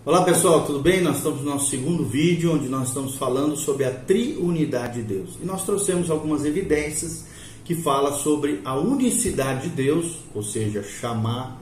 Olá pessoal, tudo bem? Nós estamos no nosso segundo vídeo, onde nós estamos falando sobre a triunidade de Deus. E nós trouxemos algumas evidências que falam sobre a unicidade de Deus, ou seja, Shema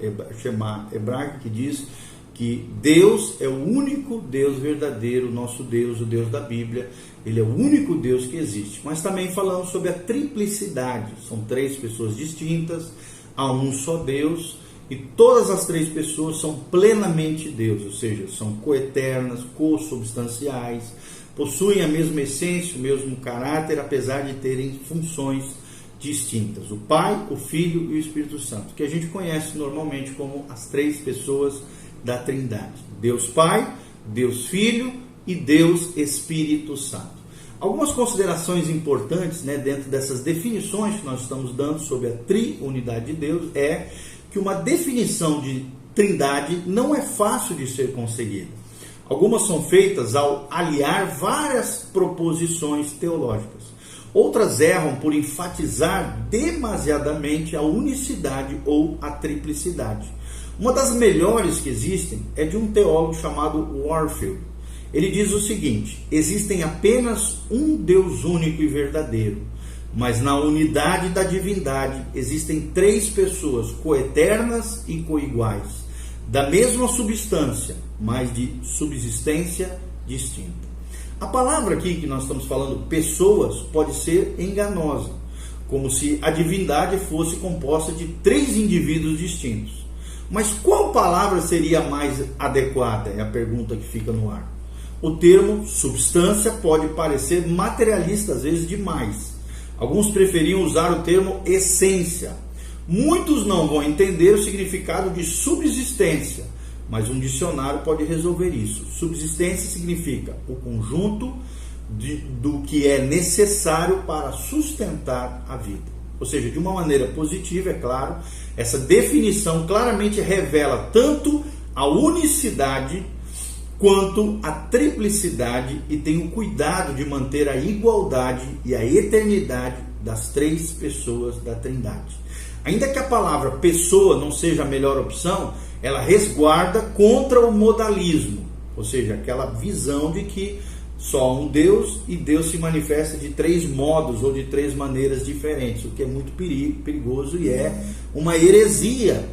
hebraico, que diz que Deus é o único Deus verdadeiro, nosso Deus, o Deus da Bíblia. Ele é o único Deus que existe. Mas também falamos sobre a triplicidade. São três pessoas distintas, há um só Deus. E todas as três pessoas são plenamente Deus, ou seja, são coeternas, consubstanciais, possuem a mesma essência, o mesmo caráter, apesar de terem funções distintas. O Pai, o Filho e o Espírito Santo, que a gente conhece normalmente como as três pessoas da Trindade. Deus Pai, Deus Filho e Deus Espírito Santo. Algumas considerações importantes, dentro dessas definições que nós estamos dando sobre a triunidade de Deus é que uma definição de trindade não é fácil de ser conseguida. Algumas são feitas ao aliar várias proposições teológicas. Outras erram por enfatizar demasiadamente a unicidade ou a triplicidade. Uma das melhores que existem é de um teólogo chamado Warfield. Ele diz o seguinte: existem apenas um Deus único e verdadeiro, mas na unidade da divindade existem três pessoas coeternas e coiguais, da mesma substância, mas de subsistência distinta. A palavra aqui que nós estamos falando, pessoas, pode ser enganosa, como se a divindade fosse composta de três indivíduos distintos. Mas qual palavra seria mais adequada? É a pergunta que fica no ar. O termo substância pode parecer materialista às vezes demais. Alguns preferiam usar o termo essência. Muitos não vão entender o significado de subsistência, mas um dicionário pode resolver isso. Subsistência significa o conjunto do que é necessário para sustentar a vida. Ou seja, de uma maneira positiva, é claro, essa definição claramente revela tanto a unicidade quanto a triplicidade e tem o cuidado de manter a igualdade e a eternidade das três pessoas da Trindade. Ainda que a palavra pessoa não seja a melhor opção, ela resguarda contra o modalismo, ou seja, aquela visão de que só há um Deus e Deus se manifesta de três modos ou de três maneiras diferentes, o que é muito perigoso e é uma heresia.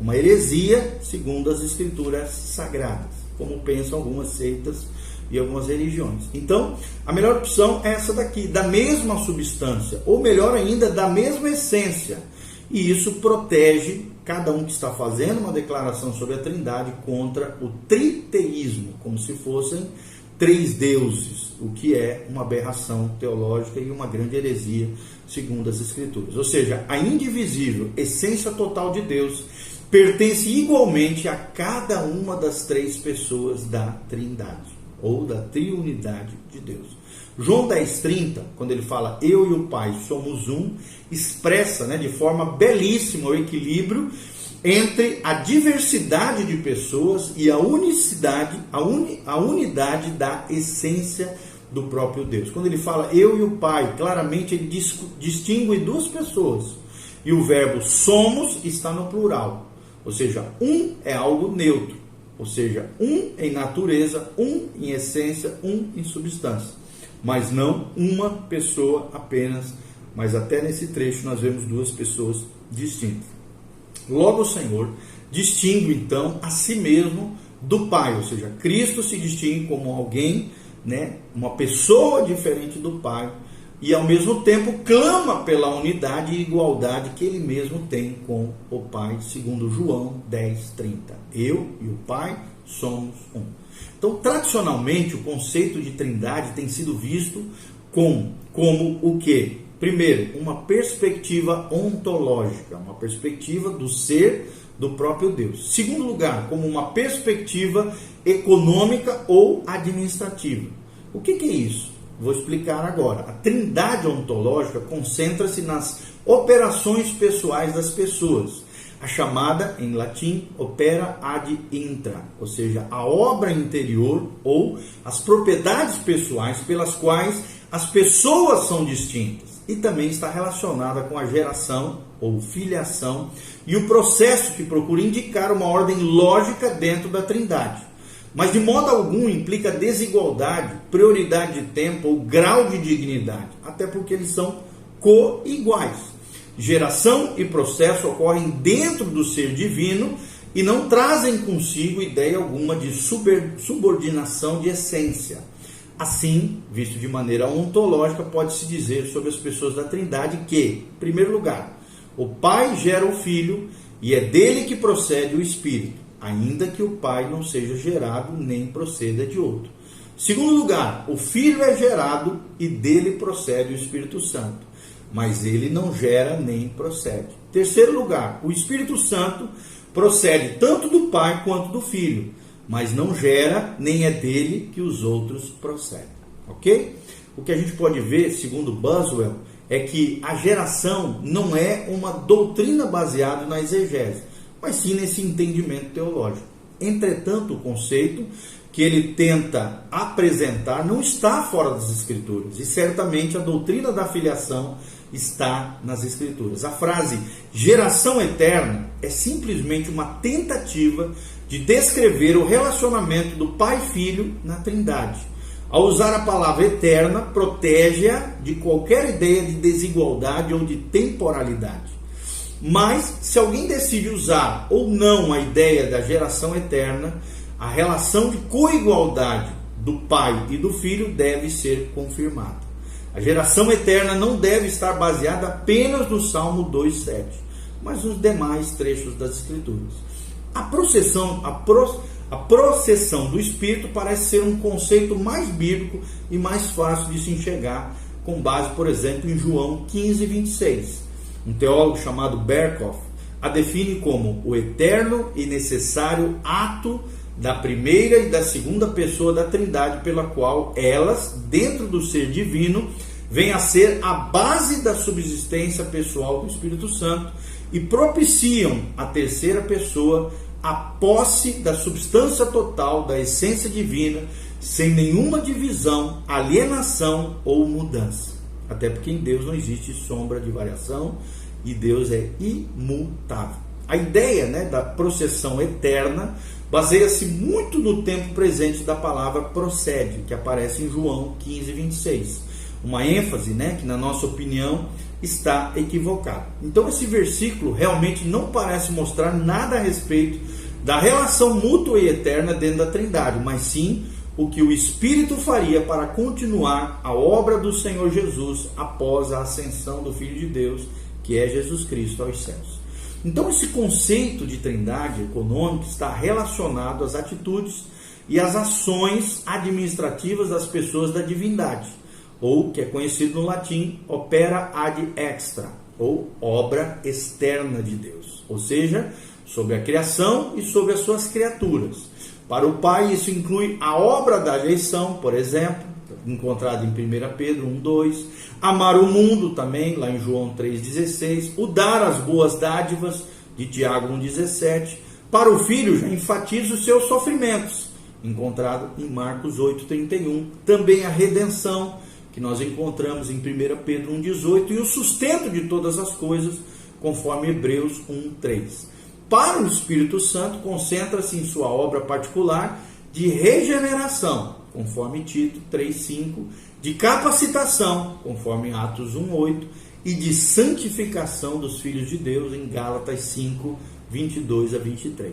Uma heresia segundo as escrituras sagradas, como pensam algumas seitas e algumas religiões. Então, a melhor opção é essa daqui, da mesma substância, ou melhor ainda, da mesma essência. E isso protege cada um que está fazendo uma declaração sobre a Trindade contra o triteísmo, como se fossem três deuses, o que é uma aberração teológica e uma grande heresia segundo as escrituras. Ou seja, a indivisível essência total de Deus pertence igualmente a cada uma das três pessoas da Trindade, ou da triunidade de Deus. João 10,30, quando ele fala eu e o Pai somos um, expressa de forma belíssima o equilíbrio entre a diversidade de pessoas e a unicidade, a unidade da essência do próprio Deus. Quando ele fala eu e o Pai, claramente ele distingue duas pessoas, e o verbo somos está no plural. Ou seja, um é algo neutro, ou seja, um em natureza, um em essência, um em substância, mas não uma pessoa apenas, mas até nesse trecho nós vemos duas pessoas distintas. Logo o Senhor distingue então a si mesmo do Pai, ou seja, Cristo se distingue como alguém, uma pessoa diferente do Pai, e ao mesmo tempo clama pela unidade e igualdade que ele mesmo tem com o Pai, segundo João 10,30. Eu e o Pai somos um. Então, tradicionalmente, o conceito de trindade tem sido visto como o quê? Primeiro, uma perspectiva ontológica, uma perspectiva do ser do próprio Deus. Segundo lugar, como uma perspectiva econômica ou administrativa. O que é isso? Vou explicar agora. A trindade ontológica concentra-se nas operações pessoais das pessoas. A chamada, em latim, opera ad intra, ou seja, a obra interior ou as propriedades pessoais pelas quais as pessoas são distintas. e também está relacionada com a geração ou filiação e o processo que procura indicar uma ordem lógica dentro da Trindade. Mas de modo algum implica desigualdade, prioridade de tempo ou grau de dignidade, até porque eles são co-iguais. Geração e processo ocorrem dentro do ser divino e não trazem consigo ideia alguma de subordinação de essência. Assim, visto de maneira ontológica, pode-se dizer sobre as pessoas da Trindade que, em primeiro lugar, o Pai gera o Filho e é dele que procede o Espírito, ainda que o Pai não seja gerado nem proceda de outro. Segundo lugar, o Filho é gerado e dele procede o Espírito Santo, mas ele não gera nem procede. Terceiro lugar, o Espírito Santo procede tanto do Pai quanto do Filho, mas não gera, nem é dele que os outros procedem. Ok? O que a gente pode ver, segundo Boswell, é que a geração não é uma doutrina baseada na exegese, mas sim nesse entendimento teológico. Entretanto, o conceito que ele tenta apresentar não está fora das Escrituras, e certamente a doutrina da filiação está nas Escrituras. A frase geração eterna é simplesmente uma tentativa de descrever o relacionamento do Pai e Filho na Trindade. Ao usar a palavra eterna, protege-a de qualquer ideia de desigualdade ou de temporalidade. Mas, se alguém decide usar ou não a ideia da geração eterna, a relação de coigualdade do Pai e do Filho deve ser confirmada. A geração eterna não deve estar baseada apenas no Salmo 2,7, mas nos demais trechos das Escrituras. A processão do Espírito parece ser um conceito mais bíblico e mais fácil de se enxergar, com base, por exemplo, em João 15:26. Um teólogo chamado Berkhoff a define como o eterno e necessário ato da primeira e da segunda pessoa da Trindade, pela qual elas, dentro do ser divino, vêm a ser a base da subsistência pessoal do Espírito Santo e propiciam a terceira pessoa a posse da substância total da essência divina, sem nenhuma divisão, alienação ou mudança. Até porque em Deus não existe sombra de variação e Deus é imutável. A ideia, da processão eterna baseia-se muito no tempo presente da palavra procede, que aparece em João 15:26. Uma ênfase, que na nossa opinião está equivocada. Então esse versículo realmente não parece mostrar nada a respeito da relação mútua e eterna dentro da Trindade, mas sim o que o Espírito faria para continuar a obra do Senhor Jesus após a ascensão do Filho de Deus, que é Jesus Cristo, aos céus. Então esse conceito de Trindade econômica está relacionado às atitudes e às ações administrativas das pessoas da divindade, ou que é conhecido no latim opera ad extra, ou obra externa de Deus, ou seja, sobre a criação e sobre as suas criaturas. Para o Pai isso inclui a obra da eleição, por exemplo, encontrado em 1 Pedro 1:2, amar o mundo também, lá em João 3:16, o dar as boas dádivas, de Tiago 1:17. Para o Filho já enfatiza os seus sofrimentos, encontrado em Marcos 8:31, também a redenção, que nós encontramos em 1 Pedro 1:18, e o sustento de todas as coisas, conforme Hebreus 1:3. Para o Espírito Santo, concentra-se em sua obra particular de regeneração, conforme Tito 3:5, de capacitação, conforme Atos 1:8, e de santificação dos filhos de Deus, em Gálatas 5:22-23.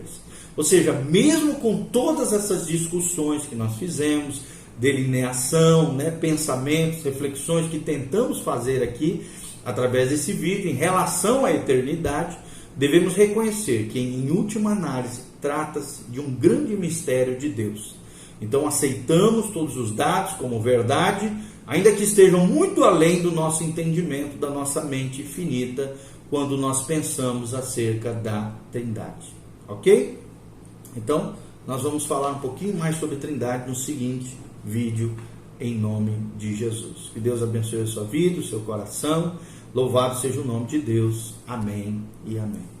Ou seja, mesmo com todas essas discussões que nós fizemos, delineação, pensamentos, reflexões que tentamos fazer aqui, através desse vídeo, em relação à eternidade, devemos reconhecer que, em última análise, trata-se de um grande mistério de Deus. Então aceitamos todos os dados como verdade, ainda que estejam muito além do nosso entendimento, da nossa mente finita, quando nós pensamos acerca da Trindade. Ok? Então, nós vamos falar um pouquinho mais sobre Trindade no seguinte vídeo, em nome de Jesus. Que Deus abençoe a sua vida, o seu coração. Louvado seja o nome de Deus. Amém e amém.